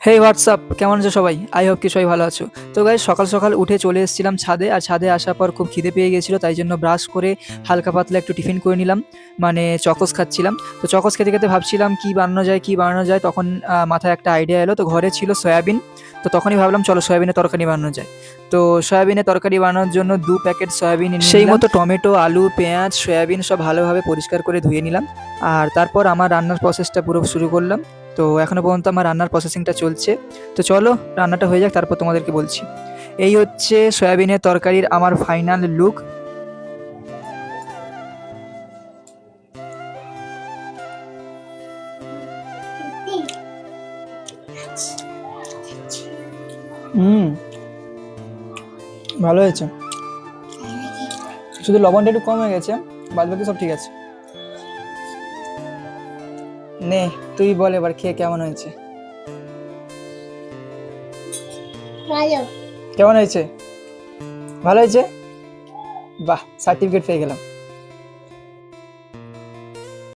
হেই WhatsApp, কেমন আছো সবাই? আই হোপ কি সবাই ভালো আছো। তো গাইস, সকাল সকাল উঠে চলে এসেছিলাম ছাদে। আর ছাদে আসার পর খুব খিদে পেয়ে গেছিলো, তাই জন্য ব্রাশ করে হালকা পাতলা একটু টিফিন করে নিলাম, মানে চকোস খাচ্ছিলাম। তো চকোস খেতে খেতে ভাবছিলাম কি বানানো যায়। তখন মাথায় একটা আইডিয়া এলো, তো ঘরে ছিল সয়াবিন। তো তখনই ভাবলাম চলো সয়াবিনের তরকারি বানানো যায়। তো সয়াবিনের তরকারি বানানোর জন্য 2 প্যাকেট সয়াবিন নিয়ে সেই মতো টমেটো, আলু, পেঁয়াজ, সয়াবিন সব ভালোভাবে পরিষ্কার করে ধুয়ে নিলাম। আর তারপর আমার রান্নার প্রসেসটা পুরো শুরু করলাম। তো এখনো পর্যন্ত আমার রান্নার প্রসেসিংটা চলছে। তো চলো রান্নাটা হয়ে যাক, তারপর তোমাদেরকে বলছি। এই হচ্ছে সয়াবিনের তরকারির আমার ফাইনাল লুক। হুম, ভালো হয়েছে। শুধু লবণটা একটু কম হয়ে গেছে, বাদ বাকি সব ঠিক আছে। নে, তুই বল এবার খেয়ে কেমন হয়েছে। ভালো। কেমন হয়েছে? ভালো হয়েছে? বাহ, সার্টিফিকেট পেয়ে গেলাম।